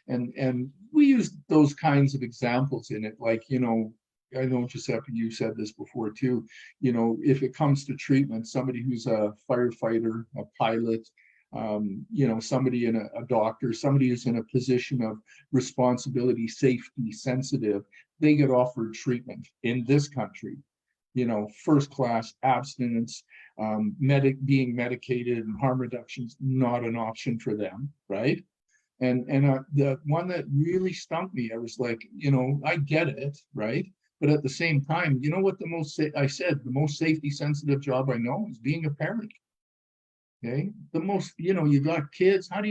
and we used those kinds of examples in it. Like, I know, Giuseppe, you said this before too, if it comes to treatment, somebody who's a firefighter, a pilot, somebody in a doctor, somebody who's in a position of responsibility, safety, sensitive, they get offered treatment in this country. First class abstinence, being medicated and harm reduction's not an option for them, right? And the one that really stumped me, I was like, I get it, right? But at the same time, what the most safety sensitive job I know is being a parent. Okay, the most, you got kids. How do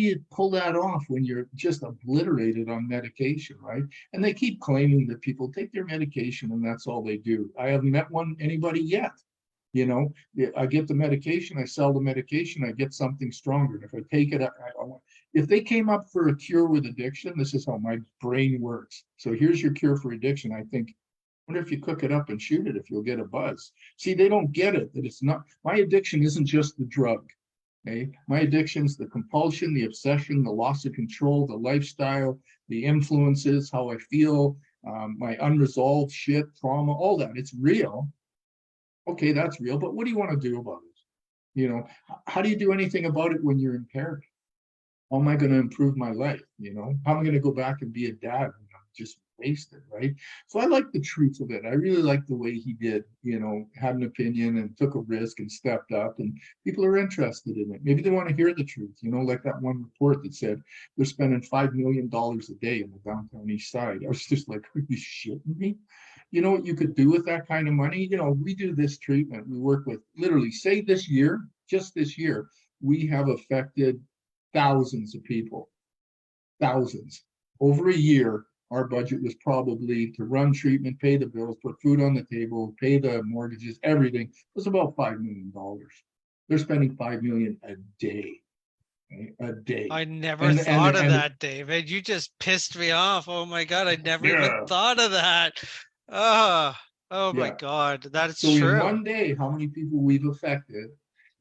you pull that off when you're just obliterated on medication, right? And they keep claiming that people take their medication and that's all they do. I haven't met anybody yet. I get the medication, I sell the medication, I get something stronger. And if I take it, if they came up for a cure with addiction, this is how my brain works. So here's your cure for addiction. I think, wonder if you cook it up and shoot it, if you'll get a buzz. See, they don't get it, that it's not, my addiction isn't just the drug. Okay, my addiction's the compulsion, the obsession, the loss of control, the lifestyle, the influences, how I feel, my unresolved shit, trauma, all that. It's real. Okay, that's real, but what do you want to do about it? How do you do anything about it when you're impaired? How am I going to improve my life? How am I going to go back and be a dad when I'm just wasted, right? So I like the truth of it. I really like the way he did, had an opinion and took a risk and stepped up, and people are interested in it. Maybe they want to hear the truth, like that one report that said they're spending $5 million a day in the downtown east side. I was just like, are you shitting me? You know what you could do with that kind of money? We do this treatment. We work with literally, say this year, just this year, we have affected thousands of people, thousands. Over a year, our budget was probably to run treatment, pay the bills, put food on the table, pay the mortgages, everything. It was about $5 million. They're spending $5 million a day. Okay? A day. I never thought of that, David. You just pissed me off. Oh my God, I never even thought of that. Oh my God, that's so true. In one day, how many people we've affected,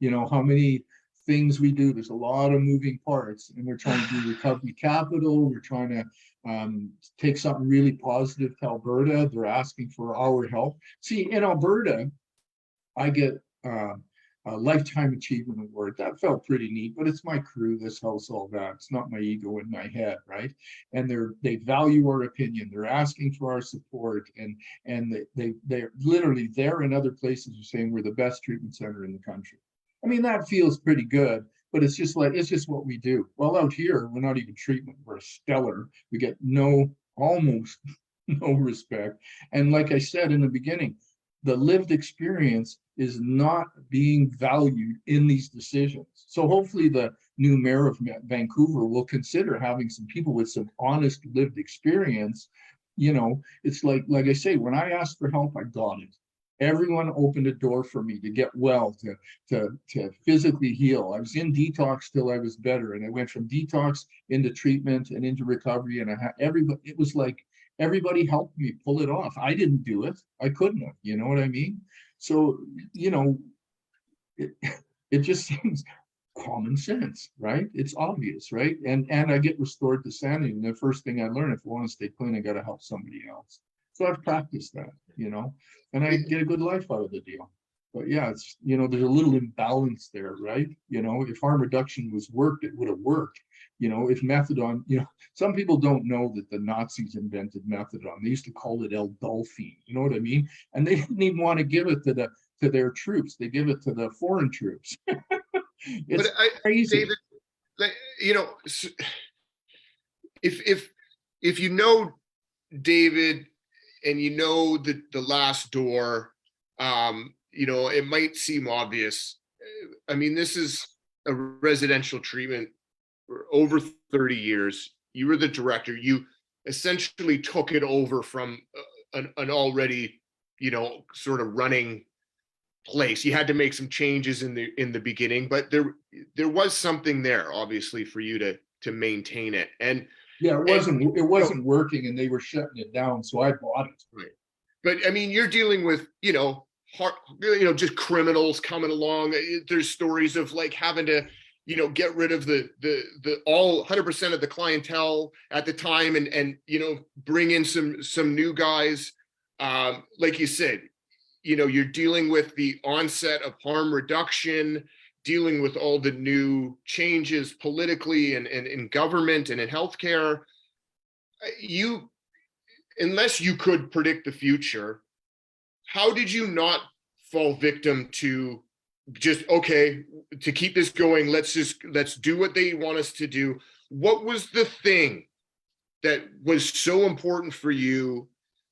how many things we do. There's a lot of moving parts, and we're trying to do recovery capital. We're trying to take something really positive to Alberta. They're asking for our help. See, in Alberta, I Lifetime Achievement Award. That felt pretty neat, but it's my crew, this house, all that. It's not my ego in my head, right? And they value our opinion. They're asking for our support, and they're literally, they're in other places are saying we're the best treatment center in the country. I mean, that feels pretty good, but it's just what we do. Well, out here, we're not even treatment. We're stellar. We get almost no respect. And like I said in the beginning, the lived experience is not being valued in these decisions. So hopefully the new mayor of Vancouver will consider having some people with some honest lived experience. You know, it's like I say, when I asked for help, I got it. Everyone opened a door for me to get well, to physically heal. I was in detox till I was better, and I went from detox into treatment and into recovery. And it was like everybody helped me pull it off. I didn't do it. I couldn't have. You know what I mean? So, you know, it just seems common sense, right? It's obvious, right? And I get restored to sanity. And the first thing I learned, if I want to stay clean, I got to help somebody else. So I've practiced that, you know, and I get a good life out of the deal. But yeah, it's, you know, there's a little imbalance there, right? You know, if harm reduction was worked, it would have worked. You know, if methadone, you know, some people don't know that the Nazis invented methadone. They used to call it L-Dolphine, you know what I mean? And they didn't even want to give it to their troops. They give it to the foreign troops. It's crazy. David, you know, if you know David and you know the last door, you know, it might seem obvious. I mean, this is a residential treatment for over 30 years. You were the director. You essentially took it over from an already, you know, sort of running place. You had to make some changes in the beginning, but there was something there, obviously, for you to maintain it. And yeah, it wasn't working, and they were shutting it down, so I bought it. Right. But I mean, you're dealing with, you know, just criminals coming along. There's stories of like having to, you know, get rid of the all 100% of the clientele at the time, and you know, bring in some new guys. Like you said, you know, you're dealing with the onset of harm reduction, dealing with all the new changes politically and in government and in healthcare. You, unless you could predict the future, how did you not fall victim to just, okay, to keep this going, let's do what they want us to do? What was the thing that was so important for you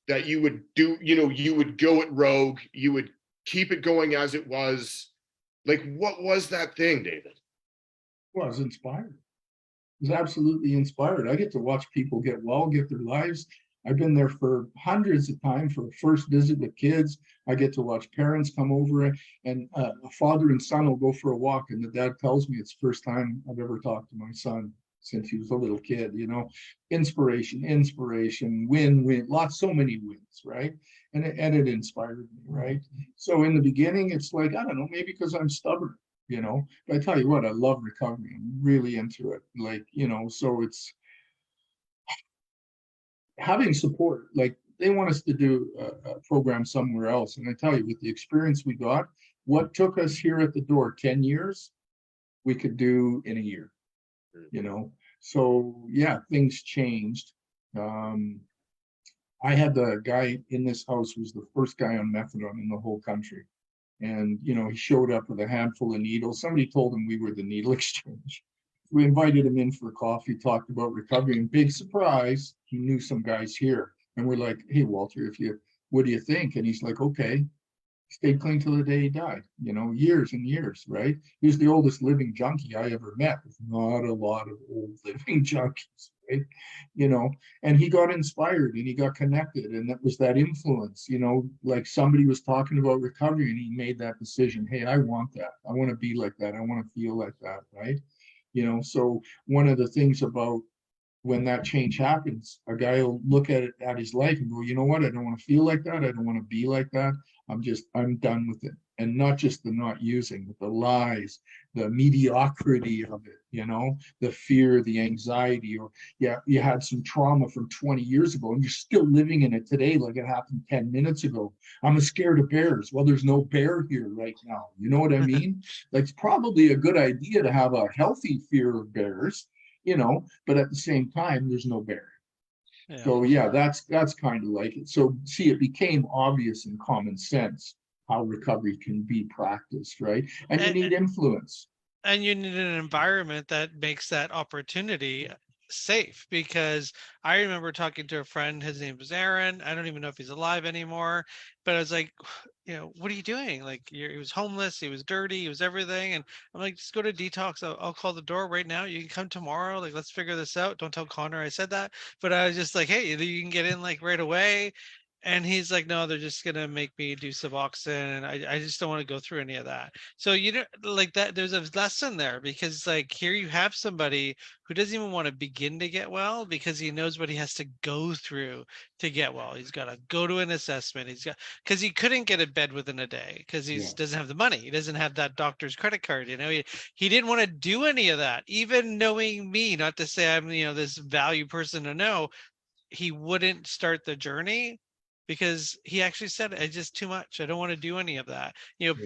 that you would do, you know, you would go it rogue, you would keep it going as it was? Like, what was that thing, David? Well, I was inspired. I was absolutely inspired. I get to watch people get well, get their lives. I've been there for hundreds of times for a first visit with kids. I get to watch parents come over, and a father and son will go for a walk, and the dad tells me it's the first time I've ever talked to my son since he was a little kid. You know, inspiration, win, so many wins, right? And it inspired me, right? So in the beginning, it's like, I don't know, maybe because I'm stubborn, you know, but I tell you what, I love recovery. I'm really into it. Like, you know, so it's having support. Like, they want us to do a program somewhere else. And I tell you, with the experience we got, what took us here at the door 10 years, we could do in a year, you know? So yeah, things changed. I had the guy in this house who was the first guy on methadone in the whole country. And, you know, he showed up with a handful of needles. Somebody told him we were the needle exchange. We invited him in for coffee, talked about recovery, and big surprise, he knew some guys here. And we're like, hey, Walter, what do you think? And he's like, okay. Stayed clean till the day he died, you know, years and years, right? He was the oldest living junkie I ever met. There's not a lot of old living junkies, right? You know, and he got inspired and he got connected, and that was that influence, you know, like somebody was talking about recovery and he made that decision. Hey, I want that. I want to be like that. I want to feel like that, right? You know, so one of the things about when that change happens, a guy will look at it at his life and go, you know what? I don't want to feel like that. I don't want to be like that. I'm done with it. And not just the not using, but the lies, the mediocrity of it, the fear, the anxiety, or yeah, you had some trauma from 20 years ago and you're still living in it today like it happened 10 minutes ago. I'm scared of bears. Well, there's no bear here right now. You know what I mean? Like, it's probably a good idea to have a healthy fear of bears, but at the same time, there's no bear. Yeah. So yeah, that's kind of like it. So see, it became obvious and common sense how recovery can be practiced, right? And you need influence. And you need an environment that makes that opportunity safe, because I remember talking to a friend, his name was Aaron. I don't even know if he's alive anymore, but I was like, what are you doing? Like, he was homeless, he was dirty, he was everything. And I'm like, just go to detox. I'll call the door right now. You can come tomorrow. Like, let's figure this out. Don't tell Connor I said that. But I was just like, hey, you can get in like right away. And he's like, no, they're just gonna make me do Suboxone, and I just don't want to go through any of that. So like that. There's a lesson there, because like here you have somebody who doesn't even want to begin to get well because he knows what he has to go through to get well. He's got to go to an assessment. Because he couldn't get a bed within a day because he doesn't have the money. He doesn't have that doctor's credit card. He didn't want to do any of that. Even knowing me, not to say I'm this value person to know, he wouldn't start the journey, because he actually said, it's just too much. I don't want to do any of that.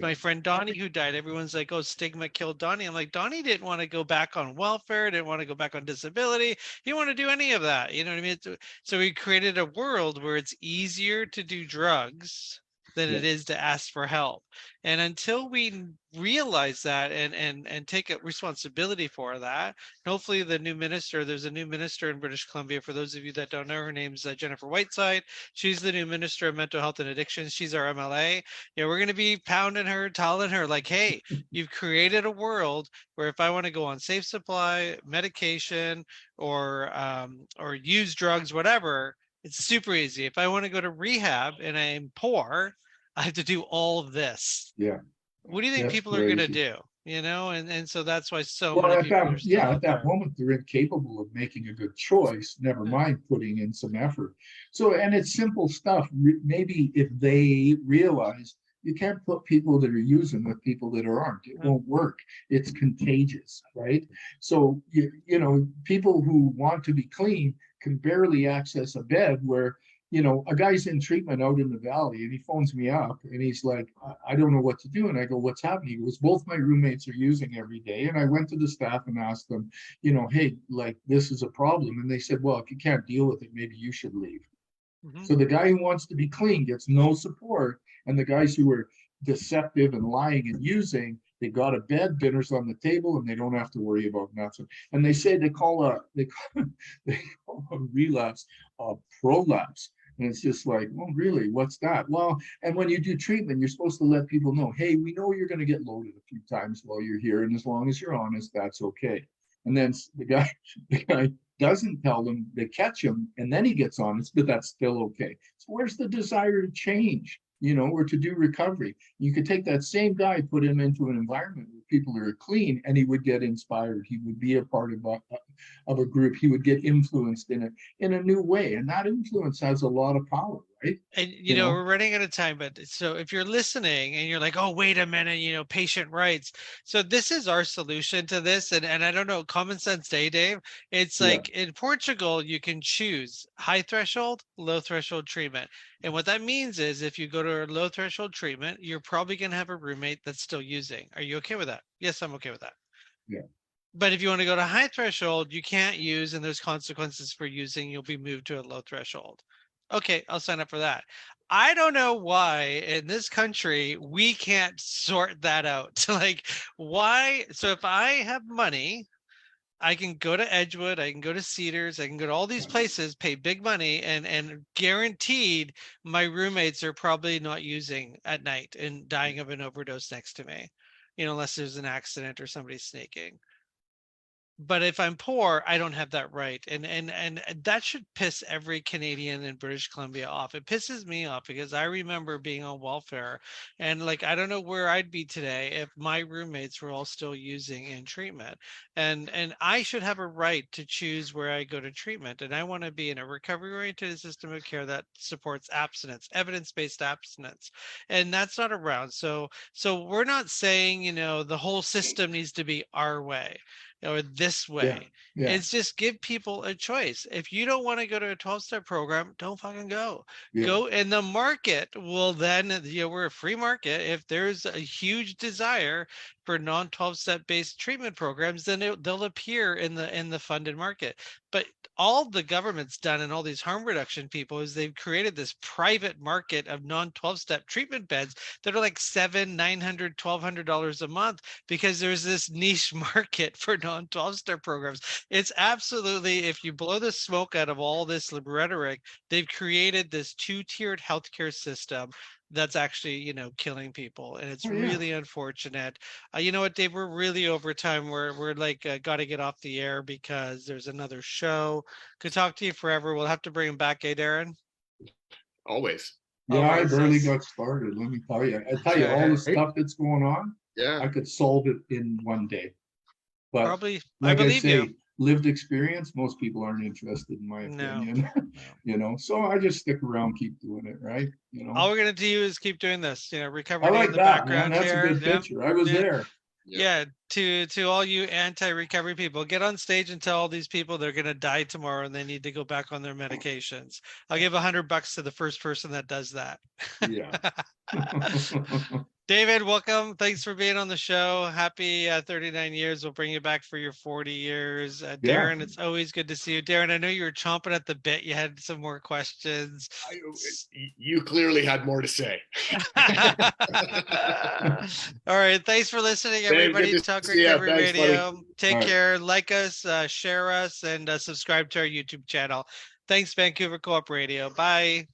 My friend Donnie, who died, everyone's like, oh, stigma killed Donnie. I'm like, Donnie didn't want to go back on welfare, didn't want to go back on disability. He didn't want to do any of that. You know what I mean? So we created a world where it's easier to do drugs than it is to ask for help. And until we realize that and take a responsibility for that, hopefully there's a new minister in British Columbia. For those of you that don't know, her name's Jennifer Whiteside. She's the new minister of mental health and addiction. She's our MLA. We're going to be pounding her, telling her like, hey, you've created a world where if I want to go on safe supply, medication, or use drugs, whatever, it's super easy. If I want to go to rehab and I'm poor, I have to do all of this. Yeah. What do you think people are going to do? And so that's why many people are still at that moment, they're incapable of making a good choice, never mind putting in some effort. So, and it's simple stuff. Maybe if they realize you can't put people that are using with people that aren't, it won't work. It's contagious, right? So, people who want to be clean can barely access a bed, where a guy's in treatment out in the valley and he phones me up and he's like, I don't know what to do. And I go, what's happening? He goes, both my roommates are using every day. And I went to the staff and asked them, hey, like, this is a problem. And they said, well, if you can't deal with it, maybe you should leave. Mm-hmm. So the guy who wants to be clean gets no support. And the guys who are deceptive and lying and using, they got a bed, dinner's on the table, and they don't have to worry about nothing. And they say they call a relapse a prolapse. And it's just like, well, really, what's that? Well, and when you do treatment, you're supposed to let people know, hey, we know you're going to get loaded a few times while you're here. And as long as you're honest, that's okay. And then the guy doesn't tell them, they catch him, and then he gets honest, but that's still okay. So where's the desire to change, or to do recovery? You could take that same guy, put him into an environment where people are clean, and he would get inspired. He would be a part of a group. He would get influenced in a new way. And that influence has a lot of power, right? And, we're running out of time, but so if you're listening and you're like, oh, wait a minute, patient rights. So this is our solution to this. And I don't know, Common Sense Day, Dave. It's like in Portugal, you can choose high threshold, low threshold treatment. And what that means is if you go to a low threshold treatment, you're probably going to have a roommate that's still using. Are you okay with that? Yes, I'm okay with that. Yeah. But if you want to go to high threshold, you can't use, and there's consequences for using. You'll be moved to a low threshold. Okay, I'll sign up for that. I don't know why in this country we can't sort that out. Like, why? So if I have money, I can go to Edgewood, I can go to Cedars, I can go to all these places, pay big money, and guaranteed my roommates are probably not using at night and dying of an overdose next to me, unless there's an accident or somebody sneaking. But if I'm poor, I don't have that right. And that should piss every Canadian in British Columbia off. It pisses me off because I remember being on welfare, and like I don't know where I'd be today if my roommates were all still using in treatment. And I should have a right to choose where I go to treatment. And I want to be in a recovery oriented system of care that supports abstinence, evidence-based abstinence. And that's not around. So we're not saying, the whole system needs to be our way or this way. Yeah. It's just give people a choice. If you don't want to go to a 12-step program, don't fucking go. Yeah. Go, and the market will then, we're a free market. If there's a huge desire for non-12-step based treatment programs, then they'll appear in the funded market. But all the government's done and all these harm reduction people is they've created this private market of non-12-step treatment beds that are like $700, $900, $1,200 a month because there's this niche market for non-12-step programs. It's absolutely, if you blow the smoke out of all this rhetoric, they've created this two-tiered healthcare system that's actually, killing people. And it's really unfortunate. You know what, Dave, we're really over time. We're like, got to get off the air because there's another show. Could talk to you forever. We'll have to bring him back, Darren? Always. Yeah, Always, I barely yes. got started. Let me tell you. I tell you, all the stuff that's going on, Yeah. I could solve it in one day. But Probably, I like I believe say, you. lived experience, most people aren't interested in my No. opinion. So I just stick around, keep doing it, right? All we're gonna do is keep doing this, I recovery like in the that, man. background That's here. a good picture. I was there. Yeah, to all you anti-recovery people, get on stage and tell all these people they're gonna die tomorrow and they need to go back on their medications. I'll give $100 to the first person that does that. Yeah. David, welcome. Thanks for being on the show. Happy 39 years. We'll bring you back for your 40 years. Darren, it's always good to see you. Darren, I know you were chomping at the bit. You had some more questions. You clearly had more to say. All right. Thanks for listening, everybody. Talk Recovery Radio. Take care. Like us, share us, and subscribe to our YouTube channel. Thanks, Vancouver Co-op Radio. Bye.